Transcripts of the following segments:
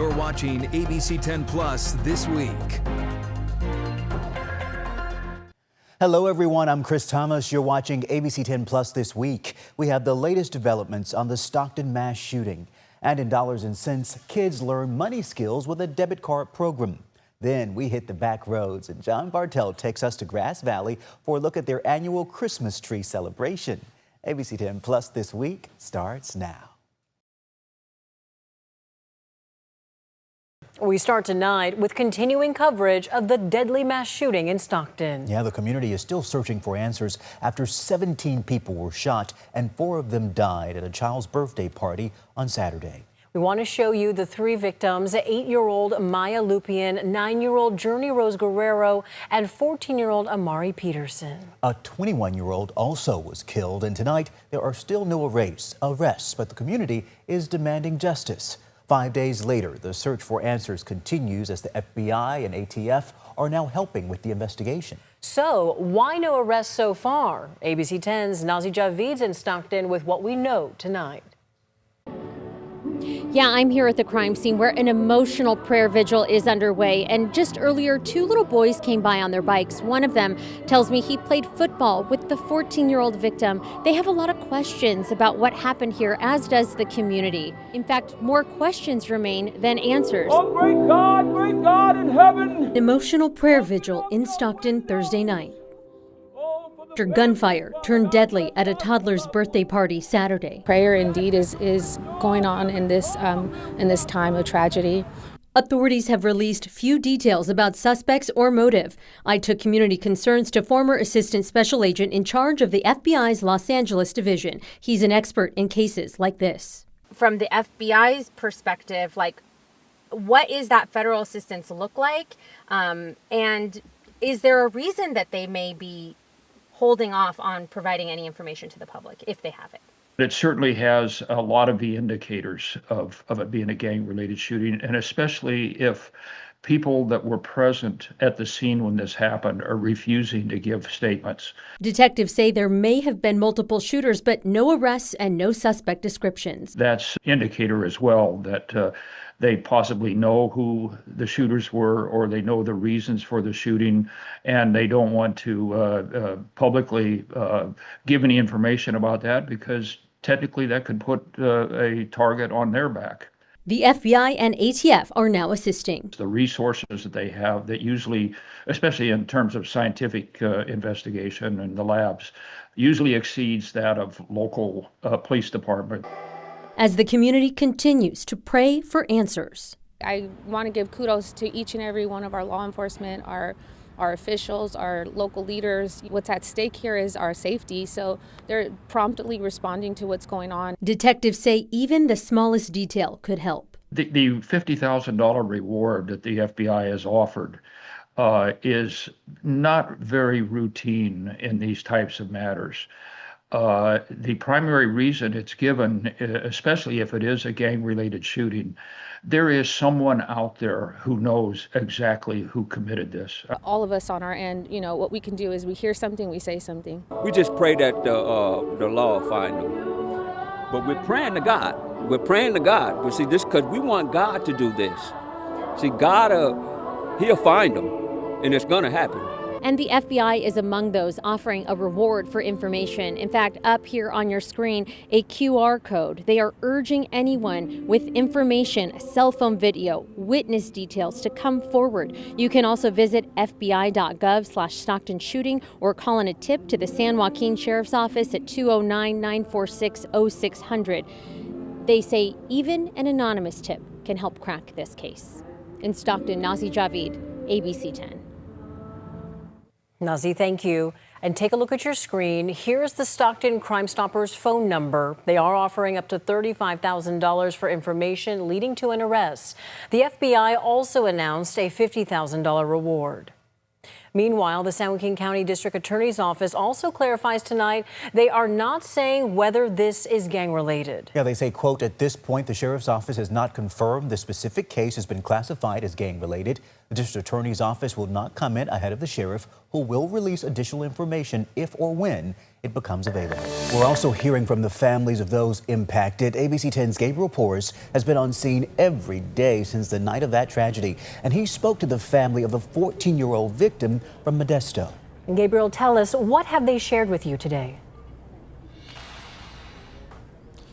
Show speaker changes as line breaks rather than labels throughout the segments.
You're watching ABC10 Plus This Week.
Hello everyone, I'm Chris Thomas. You're watching ABC10 Plus This Week. We have the latest developments on the Stockton mass shooting. And in dollars and cents, kids learn money skills with a debit card program. Then we hit the back roads and John Bartel takes us to Grass Valley for a look at their annual Christmas tree celebration. ABC10 Plus This Week starts now.
We start tonight with continuing coverage of the deadly mass shooting in Stockton.
Yeah, the community is still searching for answers after 17 people were shot and 4 of them died at a child's birthday party on Saturday.
We want to show you the 3 victims, 8-year-old Maya Lupian, 9-year-old Journey Rose Guerrero, and 14-year-old Amari Peterson.
A 21-year-old also was killed, and tonight there are still no arrests, but the community is demanding justice. 5 days later, the search for answers continues as the FBI and ATF are now helping with the investigation.
So, why no arrests so far? ABC 10's Nazi Javid's in Stockton with what we know tonight.
Yeah, I'm here at the crime scene where an emotional prayer vigil is underway. And just earlier, 2 little boys came by on their bikes. One of them tells me he played football with the 14-year-old victim. They have a lot of questions about what happened here, as does the community. In fact, more questions remain than answers.
Oh, great God in heaven!
Emotional prayer vigil in Stockton Thursday night. After gunfire turned deadly at a toddler's birthday party Saturday.
Prayer indeed is going on in this time of tragedy.
Authorities have released few details about suspects or motive. I took community concerns to former Assistant Special Agent in charge of the FBI's Los Angeles division. He's an expert in cases like this.
From the FBI's perspective, what is that federal assistance look like? And is there a reason that they may be holding off on providing any information to the public if they have it?
It certainly has a lot of the indicators of it being a gang-related shooting, and especially if people that were present at the scene when this happened are refusing to give statements.
Detectives say there may have been multiple shooters, but no arrests and no suspect descriptions.
That's an indicator as well that they possibly know who the shooters were, or they know the reasons for the shooting, and they don't want to publicly give any information about that because technically that could put a target on their back.
The FBI and ATF are now assisting.
The resources that they have that usually, especially in terms of scientific investigation and the labs, usually exceeds that of local police department.
As the community continues to pray for answers.
I want to give kudos to each and every one of our law enforcement, our officials, our local leaders. What's at stake here is our safety, so they're promptly responding to what's going on.
Detectives say even the smallest detail could help.
The $50,000 reward that the FBI has offered is not very routine in these types of matters. The primary reason it's given, especially if it is a gang-related shooting, there is someone out there who knows exactly who committed this.
All of us on our end, what we can do is we hear something, we say something.
We just pray that the law will find them. But we're praying to God. We're praying to God. But see, this because we want God to do this. See, God, He'll find them, and it's going to happen.
And the FBI is among those offering a reward for information. In fact, up here on your screen, a QR code. They are urging anyone with information, cell phone video, witness details to come forward. You can also visit fbi.gov/Stockton shooting or call in a tip to the San Joaquin Sheriff's Office at 209-946-0600. They say even an anonymous tip can help crack this case. In Stockton, Nazi Javid, ABC 10.
Nazi, thank you. And take a look at your screen. Here's the Stockton Crime Stoppers phone number. They are offering up to $35,000 for information leading to an arrest. The FBI also announced a $50,000 reward. Meanwhile, the San Joaquin County District Attorney's Office also clarifies tonight they are not saying whether this is gang-related.
Yeah, they say, quote, at this point, the sheriff's office has not confirmed the specific case has been classified as gang-related. The district attorney's office will not comment ahead of the sheriff, who will release additional information if or when it becomes available. We're also hearing from the families of those impacted. ABC 10's Gabriel Porras has been on scene every day since the night of that tragedy, and he spoke to the family of the 14-year-old victim from Modesto.
And Gabriel, tell us, what have they shared with you today?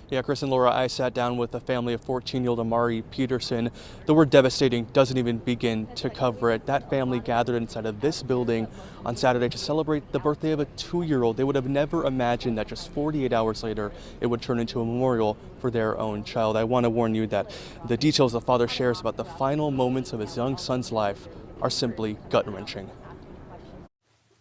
Yeah, Chris and Laura, I sat down with the family of 14-year-old Amari Peterson. The word devastating doesn't even begin to cover it. That family gathered inside of this building on Saturday to celebrate the birthday of a 2-year-old. They would have never imagined that just 48 hours later, it would turn into a memorial for their own child. I want to warn you that the details the father shares about the final moments of his young son's life are simply gut-wrenching.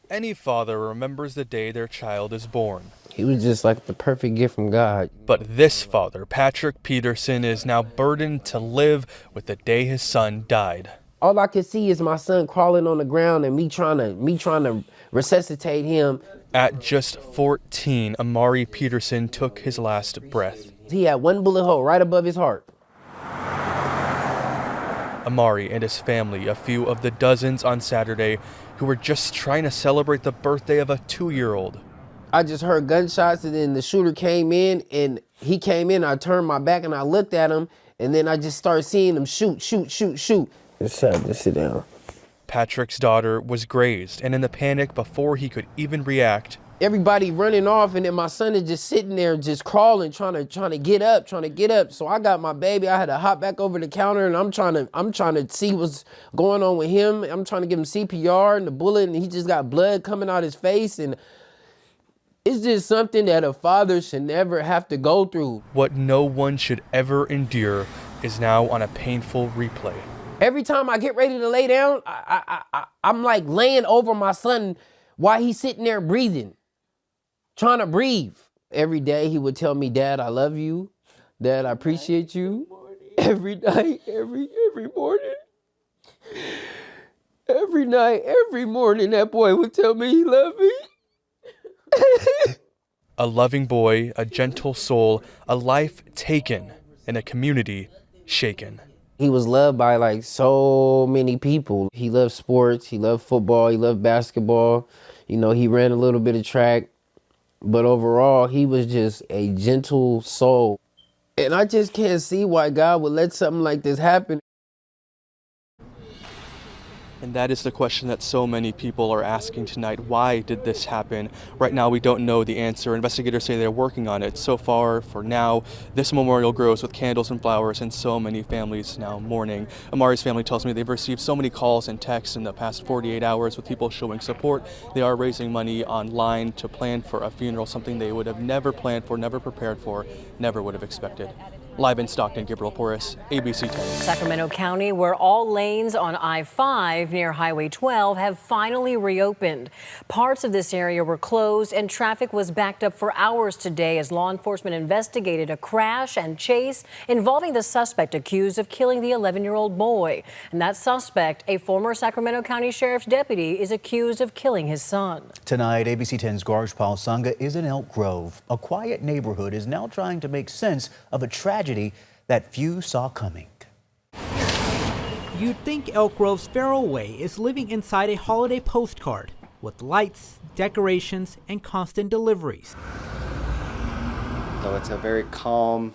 Any father remembers the day their child is born.
He was just like the perfect gift from God.
But this father, Patrick Peterson, is now burdened to live with the day his son died.
All I could see is my son crawling on the ground and me trying to resuscitate him.
At just 14, Amari Peterson took his last breath.
He had one bullet hole right above his heart.
Amari and his family, a few of the dozens on Saturday who were just trying to celebrate the birthday of a 2-year-old.
I just heard gunshots and then the shooter came in and he came in. I turned my back and I looked at him and then I just started seeing him shoot. Just sit down.
Patrick's daughter was grazed, and in the panic before he could even react,
everybody running off and then my son is just sitting there just crawling, trying to get up. So I got my baby. I had to hop back over the counter and I'm trying to see what's going on with him. I'm trying to give him CPR and the bullet, and he just got blood coming out his face, and it's just something that a father should never have to go through.
What no one should ever endure is now on a painful replay.
Every time I get ready to lay down, I'm like laying over my son while he's sitting there breathing, trying to breathe. Every day he would tell me, Dad, I love you. Dad, I appreciate you. Every night, every morning. Every night, every morning, that boy would tell me he loved me.
A loving boy, a gentle soul, a life taken, and a community shaken.
He was loved by like so many people. He loved sports, he loved football, he loved basketball. You know, he ran a little bit of track, but overall, he was just a gentle soul. And I just can't see why God would let something like this happen.
And that is the question that so many people are asking tonight. Why did this happen? Right now, we don't know the answer. Investigators say they're working on it. So far, for now, this memorial grows with candles and flowers, and so many families now mourning. Amari's family tells me they've received so many calls and texts in the past 48 hours with people showing support. They are raising money online to plan for a funeral, something they would have never planned for, never prepared for, never would have expected. Live in Stockton, Gabriel Porras, ABC 10.
Sacramento County, where all lanes on I-5 near Highway 12 have finally reopened. Parts of this area were closed and traffic was backed up for hours today as law enforcement investigated a crash and chase involving the suspect accused of killing the 11-year-old boy. And that suspect, a former Sacramento County Sheriff's deputy, is accused of killing his son.
Tonight, ABC 10's Garj Sangha is in Elk Grove. A quiet neighborhood is now trying to make sense of a tragedy that few saw coming.
You'd think Elk Grove's Farrell Way is living inside a holiday postcard with lights, decorations, and constant deliveries.
So it's a very calm,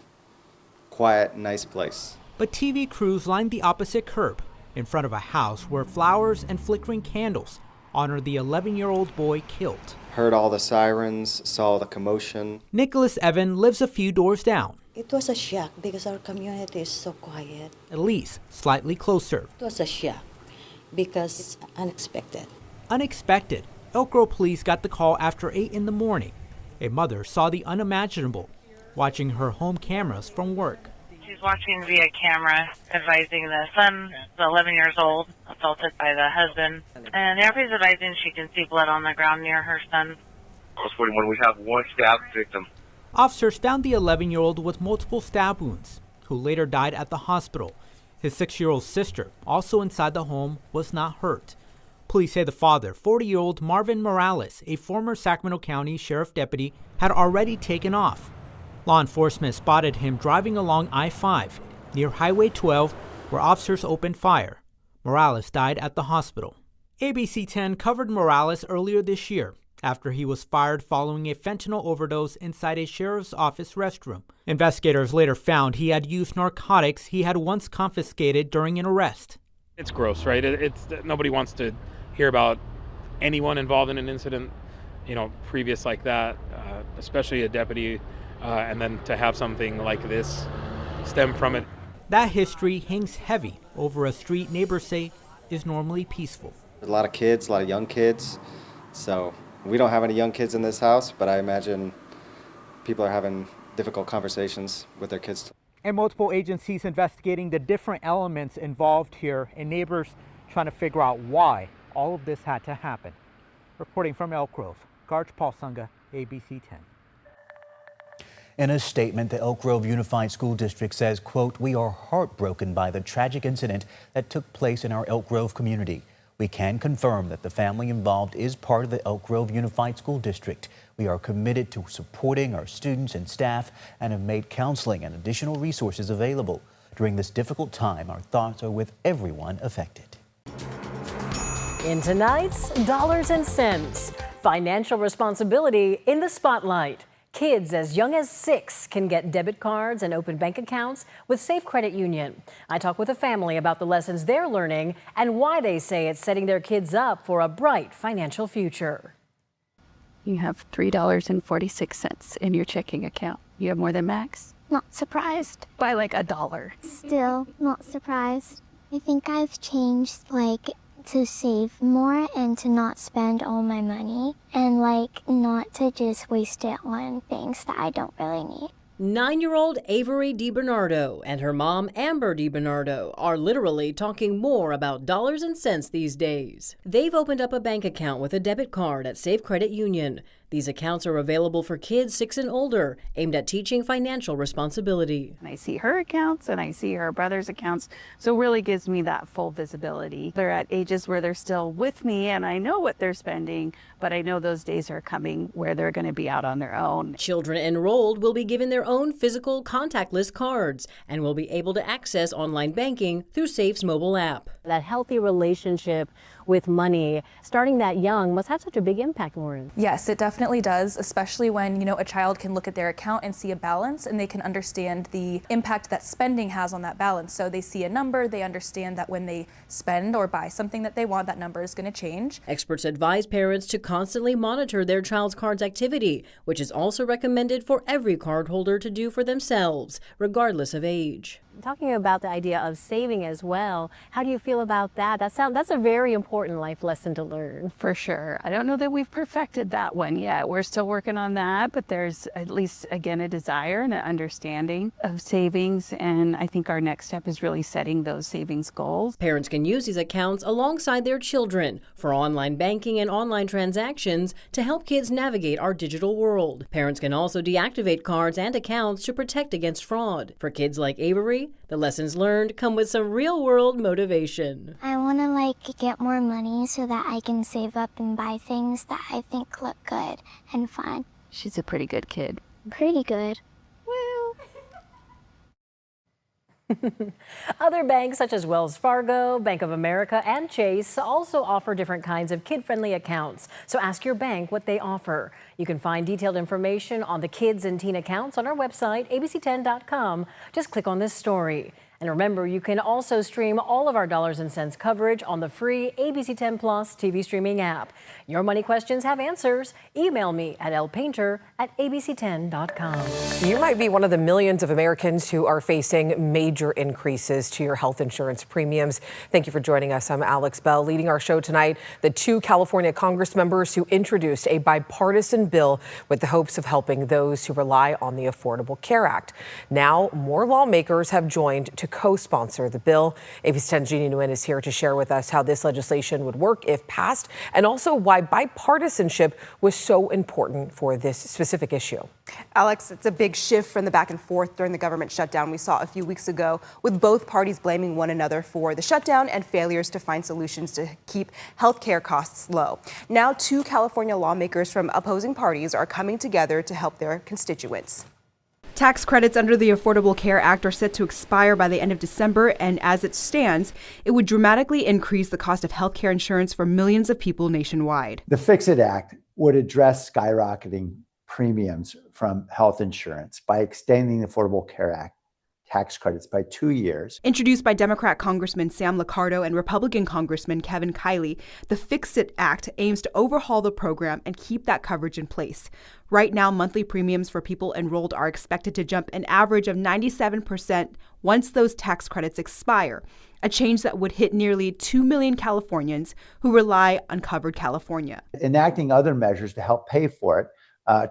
quiet, nice place.
But TV crews lined the opposite curb in front of a house where flowers and flickering candles honor the 11-year-old boy killed.
Heard all the sirens, saw the commotion.
Nicholas Evan lives a few doors down.
It was a shock because our community is so quiet.
Elise, slightly closer.
It was a shock because it's unexpected.
Unexpected. Elk Grove police got the call after 8 in the morning. A mother saw the unimaginable, watching her home cameras from work.
She's watching via camera, advising the son, the 11 years old, assaulted by the husband. And after he's advising, she can see blood on the ground near her son.
When we have one stab victim.
Officers found the 11-year-old with multiple stab wounds, who later died at the hospital. His 6-year-old sister, also inside the home, was not hurt. Police say the father, 40-year-old Marvin Morales, a former Sacramento County Sheriff deputy, had already taken off. Law enforcement spotted him driving along I-5 near Highway 12, where officers opened fire. Morales died at the hospital. ABC10 covered Morales earlier this year after he was fired following a fentanyl overdose inside a sheriff's office restroom. Investigators later found he had used narcotics he had once confiscated during an arrest.
It's gross, right? It's nobody wants to hear about anyone involved in an incident, previous like that, especially a deputy, and then to have something like this stem from it.
That history hangs heavy over a street neighbors say is normally peaceful.
There's a lot of kids, a lot of young kids, so we don't have any young kids in this house, but I imagine people are having difficult conversations with their kids.
And multiple agencies investigating the different elements involved here, and neighbors trying to figure out why all of this had to happen. Reporting from Elk Grove, Garch Paulsunga, ABC 10.
In a statement, the Elk Grove Unified School District says, quote, "We are heartbroken by the tragic incident that took place in our Elk Grove community. We can confirm that the family involved is part of the Elk Grove Unified School District. We are committed to supporting our students and staff and have made counseling and additional resources available. During this difficult time, our thoughts are with everyone affected."
In tonight's Dollars and Cents, financial responsibility in the spotlight. Kids as young as 6 can get debit cards and open bank accounts with Safe Credit Union. I talk with a family about the lessons they're learning and why they say it's setting their kids up for a bright financial future.
You have $3.46 in your checking account. You have more than max?
Not surprised.
By like $1.
Still not surprised. I think I've changed to save more and to not spend all my money and not to just waste it on things that I don't really need.
9-year-old Avery DiBernardo and her mom Amber DiBernardo are literally talking more about dollars and cents these days. They've opened up a bank account with a debit card at Safe Credit Union. These accounts are available for kids 6 and older, aimed at teaching financial responsibility.
And I see her accounts and I see her brother's accounts, so it really gives me that full visibility. They're at ages where they're still with me and I know what they're spending, but I know those days are coming where they're going to be out on their own.
Children enrolled will be given their own physical contactless cards and will be able to access online banking through Safe's mobile app. That healthy relationship with money, starting that young, must have such a big impact, Lauren.
Yes, it definitely does, especially when, a child can look at their account and see a balance and they can understand the impact that spending has on that balance. So they see a number, they understand that when they spend or buy something that they want, that number is going to change.
Experts advise parents to constantly monitor their child's card's activity, which is also recommended for every cardholder to do for themselves, regardless of age. Talking about the idea of saving as well, how do you feel about that? That's a very important life lesson to learn.
For sure. I don't know that we've perfected that one yet. We're still working on that, but there's at least, again, a desire and an understanding of savings, and I think our next step is really setting those savings goals.
Parents can use these accounts alongside their children for online banking and online transactions to help kids navigate our digital world. Parents can also deactivate cards and accounts to protect against fraud. For kids like Avery, the lessons learned come with some real-world motivation.
I want to get more money so that I can save up and buy things that I think look good and fun.
She's a pretty good kid.
Pretty good.
Other banks such as Wells Fargo, Bank of America, and Chase also offer different kinds of kid-friendly accounts. So ask your bank what they offer. You can find detailed information on the kids and teen accounts on our website, abc10.com. Just click on this story. And remember, you can also stream all of our Dollars and Cents coverage on the free ABC10 Plus TV streaming app. Your money questions have answers. Email me at lpainter@abc10.com.
You might be one of the millions of Americans who are facing major increases to your health insurance premiums. Thank you for joining us. I'm Alex Bell. Leading our show tonight, the 2 California Congress members who introduced a bipartisan bill with the hopes of helping those who rely on the Affordable Care Act. Now, more lawmakers have joined to co-sponsor the bill. ABC10's Jeannie Nguyen is here to share with us how this legislation would work if passed, and also why bipartisanship was so important for this specific issue.
Alex, it's a big shift from the back and forth during the government shutdown we saw a few weeks ago, with both parties blaming one another for the shutdown and failures to find solutions to keep healthcare costs low. Now, two California lawmakers from opposing parties are coming together to help their constituents.
Tax credits under the Affordable Care Act are set to expire by the end of December, and as it stands, it would dramatically increase the cost of health care insurance for millions of people nationwide.
The Fix-It Act would address skyrocketing premiums from health insurance by extending the Affordable Care Act tax credits by 2 years.
Introduced by Democrat Congressman Sam Liccardo and Republican Congressman Kevin Kiley, the Fix-It Act aims to overhaul the program and keep that coverage in place. Right now, monthly premiums for people enrolled are expected to jump an average of 97% once those tax credits expire, a change that would hit nearly 2 million Californians who rely on Covered California.
Enacting other measures to help pay for it,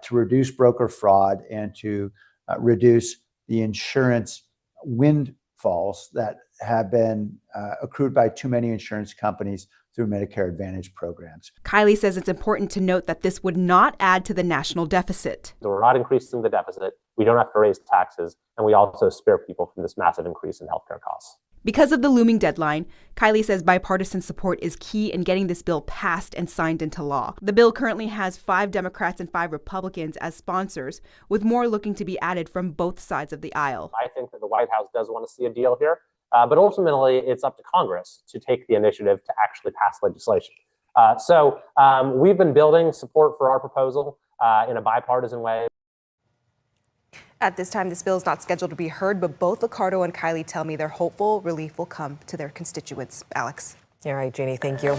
to reduce broker fraud and to reduce the insurance windfalls that have been accrued by too many insurance companies through Medicare Advantage programs.
Kiley says it's important to note that this would not add to the national deficit.
We're not increasing the deficit, we don't have to raise taxes, and we also spare people from this massive increase in healthcare costs.
Because of the looming deadline, Kiley says bipartisan support is key in getting this bill passed and signed into law. The bill currently has 5 Democrats and 5 Republicans as sponsors, with more looking to be added from both sides of the aisle.
I think that the White House does want to see a deal here, but ultimately it's up to Congress to take the initiative to actually pass legislation. So we've been building support for our proposal in a bipartisan way.
At this time, this bill is not scheduled to be heard, but both Liccardo and Kiley tell me they're hopeful relief will come to their constituents. Alex.
All right, Jeannie, thank you.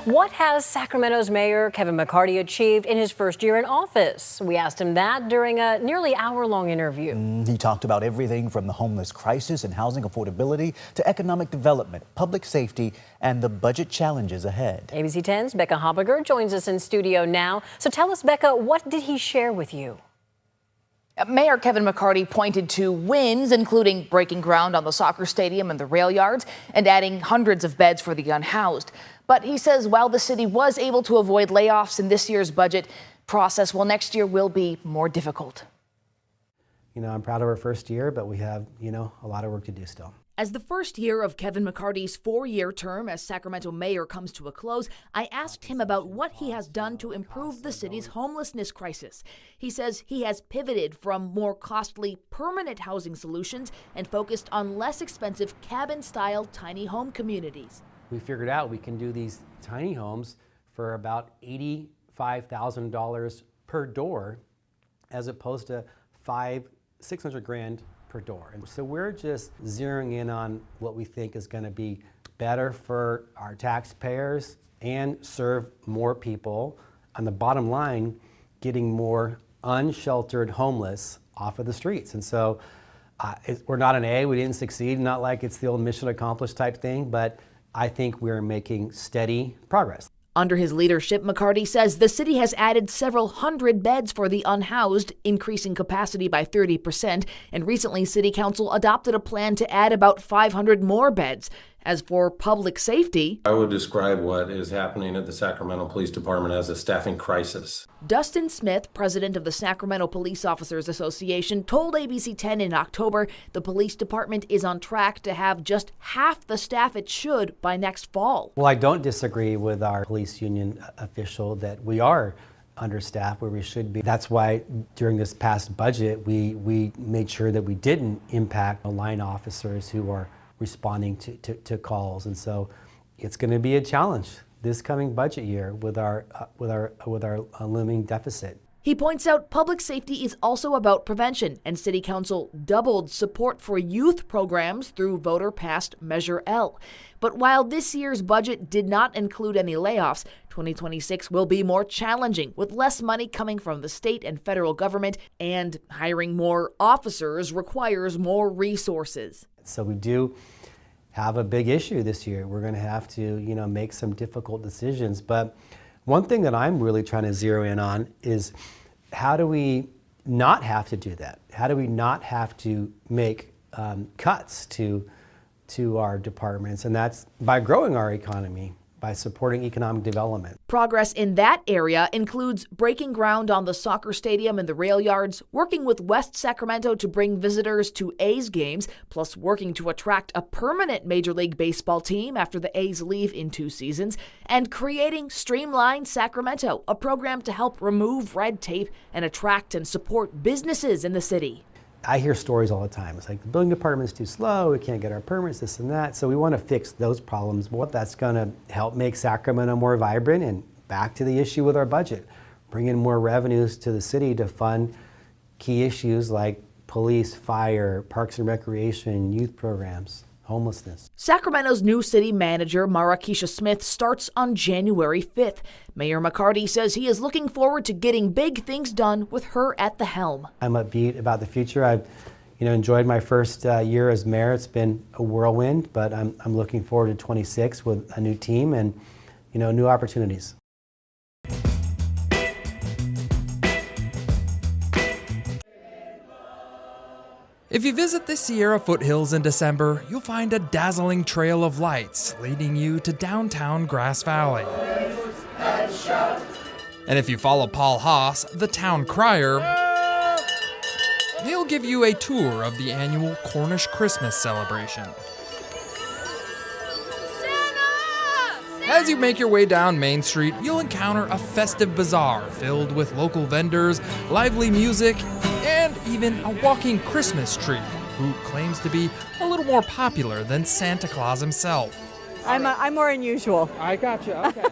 What has Sacramento's Mayor Kevin McCarty achieved in his first year in office? We asked him that during a nearly hour-long interview.
He talked about everything from the homeless crisis and housing affordability to economic development, public safety, and the budget challenges ahead.
ABC 10's Becca Hobbiger joins us in studio now. So tell us, Becca, what did he share with you?
Mayor Kevin McCarty pointed to wins, including breaking ground on the soccer stadium and the rail yards and adding hundreds of beds for the unhoused. But he says while the city was able to avoid layoffs in this year's budget process, well, next year will be more difficult.
I'm proud of our first year, but we have, a lot of work to do still.
As the first year of Kevin McCarty's 4-year term as Sacramento mayor comes to a close, I asked him about what he has done to improve the city's homelessness crisis. He says he has pivoted from more costly permanent housing solutions and focused on less expensive cabin-style tiny home communities.
We figured out we can do these tiny homes for about $85,000 per door, as opposed to $600,000 per door. And so we're just zeroing in on what we think is going to be better for our taxpayers and serve more people. On the bottom line, getting more unsheltered homeless off of the streets. And so we're not an A, we didn't succeed, not like it's the old mission accomplished type thing, but I think we're making steady progress.
Under his leadership, McCarty says the city has added several hundred beds for the unhoused, increasing capacity by 30%, and recently City Council adopted a plan to add about 500 more beds. As for public safety,
I would describe what is happening at the Sacramento Police Department as a staffing crisis.
Dustin Smith, president of the Sacramento Police Officers Association, told ABC10 in October the police department is on track to have just half the staff it should by next fall.
Well, I don't disagree with our police union official that we are understaffed where we should be. That's why during this past budget, we made sure that we didn't impact line officers who are responding to calls. And so it's going to be a challenge this coming budget year with our looming deficit.
He points out public safety is also about prevention, and City Council doubled support for youth programs through voter-passed Measure L. But while this year's budget did not include any layoffs, 2026 will be more challenging, with less money coming from the state and federal government, and hiring more officers requires more resources.
So we do have a big issue this year. We're going to have to, make some difficult decisions. But one thing that I'm really trying to zero in on is how do we not have to do that? How do we not have to make cuts to our departments, and that's by growing our economy, by supporting economic development.
Progress in that area includes breaking ground on the soccer stadium and the rail yards, working with West Sacramento to bring visitors to A's games, plus working to attract a permanent Major League Baseball team after the A's leave in 2 seasons, and creating Streamline Sacramento, a program to help remove red tape and attract and support businesses in the city.
I hear stories all the time. It's like the building department's too slow, we can't get our permits, this and that. So we want to fix those problems. Well, that's going to help make Sacramento more vibrant. And back to the issue with our budget, bring in more revenues to the city to fund key issues like police, fire, parks and recreation, youth programs, homelessness.
Sacramento's new city manager, Marakisha Smith, starts on January 5th. Mayor McCarty says he is looking forward to getting big things done with her at the helm.
I'm upbeat about the future. I've enjoyed my first year as mayor. It's been a whirlwind, but I'm looking forward to 26 with a new team and new opportunities.
If you visit the Sierra foothills in December, you'll find a dazzling trail of lights leading you to downtown Grass Valley. And if you follow Paul Haas, the town crier, he'll give you a tour of the annual Cornish Christmas celebration. As you make your way down Main Street, you'll encounter a festive bazaar filled with local vendors, lively music, and even a walking Christmas tree, who claims to be a little more popular than Santa Claus himself.
I'm more unusual.
I got you, okay.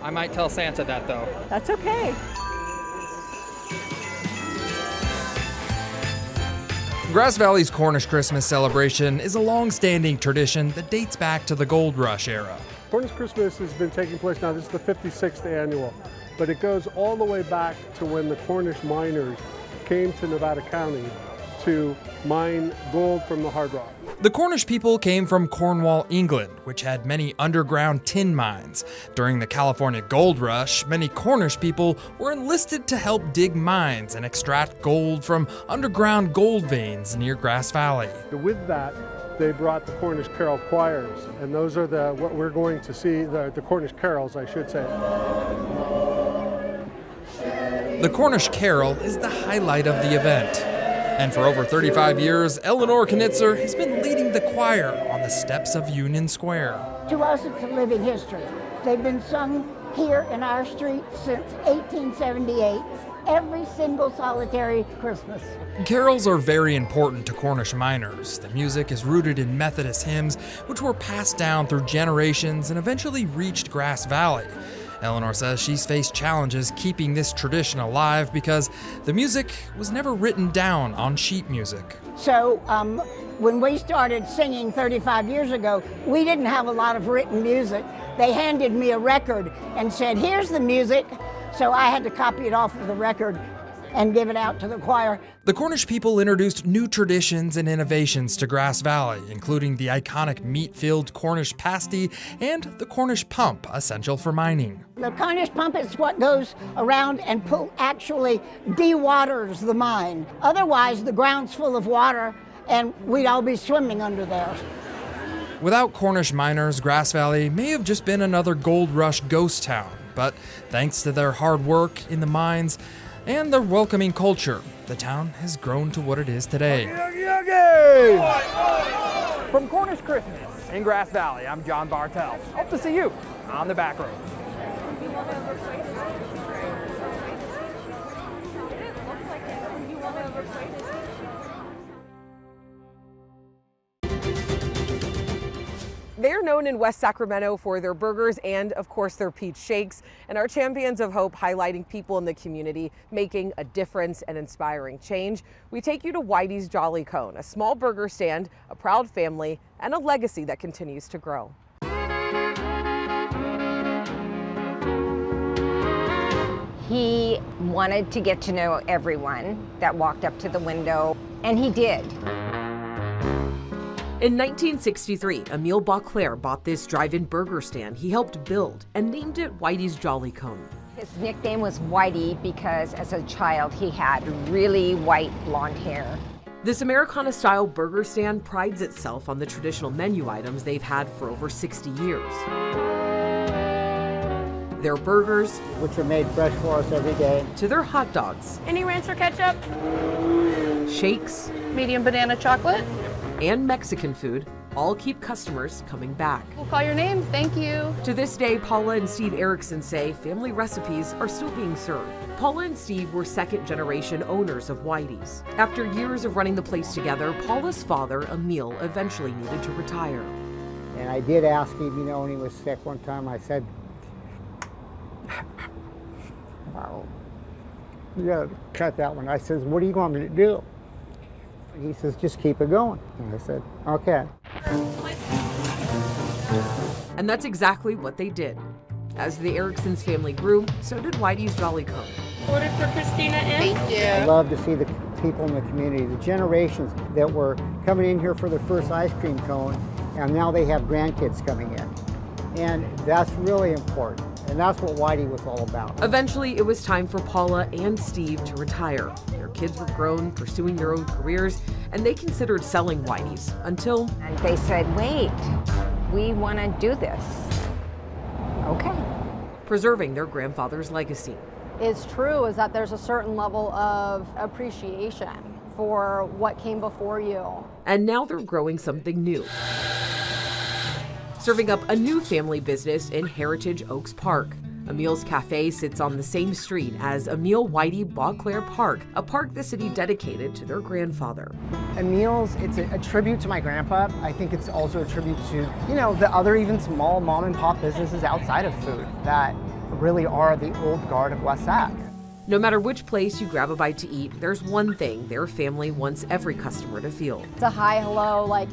I might tell Santa that, though.
That's okay.
Grass Valley's Cornish Christmas celebration is a long-standing tradition that dates back to the Gold Rush era.
Cornish Christmas has been taking place now, this is the 56th annual, but it goes all the way back to when the Cornish miners came to Nevada County to mine gold from the hard rock.
The Cornish people came from Cornwall, England, which had many underground tin mines. During the California Gold Rush, many Cornish people were enlisted to help dig mines and extract gold from underground gold veins near Grass Valley.
With that, they brought the Cornish Carol choirs, and those are what we're going to see, the Cornish carols, I should say.
The Cornish Carol is the highlight of the event. And for over 35 years, Eleanor Knitzer has been leading the choir on the steps of Union Square.
To us, it's a living history. They've been sung here in our street since 1878, every single solitary Christmas.
Carols are very important to Cornish miners. The music is rooted in Methodist hymns, which were passed down through generations and eventually reached Grass Valley. Eleanor says she's faced challenges keeping this tradition alive because the music was never written down on sheet music.
So when we started singing 35 years ago, we didn't have a lot of written music. They handed me a record and said, here's the music. So I had to copy it off of the record and give it out to the choir.
The Cornish people introduced new traditions and innovations to Grass Valley, including the iconic meat-filled Cornish pasty and the Cornish pump, essential for mining.
The Cornish pump is what goes around and actually de-waters the mine. Otherwise, the ground's full of water and we'd all be swimming under there.
Without Cornish miners, Grass Valley may have just been another gold rush ghost town, but thanks to their hard work in the mines and their welcoming culture, the town has grown to what it is today.
From Cornish Christmas in Grass Valley, I'm John Bartell. Hope to see you on the back road.
They're known in West Sacramento for their burgers and, of course, their peach shakes, and are champions of hope, highlighting people in the community making a difference and inspiring change. We take you to Whitey's Jolly Cone, a small burger stand, a proud family, and a legacy that continues to grow.
He wanted to get to know everyone that walked up to the window, and he did.
In 1963, Emile Beauclair bought this drive-in burger stand he helped build and named it Whitey's Jolly Cone.
His nickname was Whitey because as a child he had really white blonde hair.
This Americana-style burger stand prides itself on the traditional menu items they've had for over 60 years. Their burgers,
which are made fresh for us every day,
to their hot dogs.
Any ranch or ketchup?
Shakes.
Medium banana chocolate.
And Mexican food all keep customers coming back.
We'll call your name, thank you.
To this day, Paula and Steve Erickson say family recipes are still being served. Paula and Steve were second-generation owners of Whitey's. After years of running the place together, Paula's father, Emil, eventually needed to retire.
And I did ask him, when he was sick one time, I said, wow, you gotta cut that one. I says, what do you want me to do? He says, just keep it going. And I said, okay.
And that's exactly what they did. As the Ericksons family grew, so did Whitey's Jolly Cone.
Order for Christina in. Thank you.
I love to see the people in the community, the generations that were coming in here for their first ice cream cone, and now they have grandkids coming in. And that's really important. And that's what Whitey was all about.
Eventually, it was time for Paula and Steve to retire. Their kids were grown, pursuing their own careers, and they considered selling Whitey's until...
And they said, wait, we want to do this. Okay.
Preserving their grandfather's legacy.
Is true is that there's a certain level of appreciation for what came before you.
And now they're growing something new. Serving up a new family business in Heritage Oaks Park. Emil's Cafe sits on the same street as Emil Whitey Beauclair Park, a park the city dedicated to their grandfather.
Emil's, it's a tribute to my grandpa. I think it's also a tribute to, the other even small mom and pop businesses outside of food that really are the old guard of West Sac.
No matter which place you grab a bite to eat, there's one thing their family wants every customer to feel.
It's a hi, hello,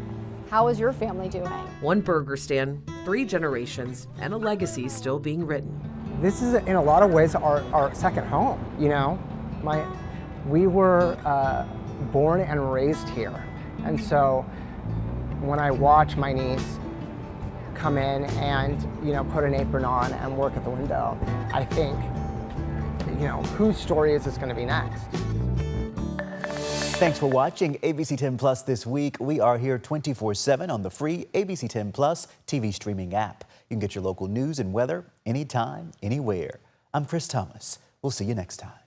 how is your family doing?
One burger stand, 3 generations, and a legacy still being written.
This is, in a lot of ways, our second home, We were born and raised here. And so when I watch my niece come in and, put an apron on and work at the window, I think, whose story is this going to be next?
Thanks for watching ABC10 Plus this week. We are here 24/7 on the free ABC10 Plus TV streaming app. You can get your local news and weather anytime, anywhere. I'm Chris Thomas. We'll see you next time.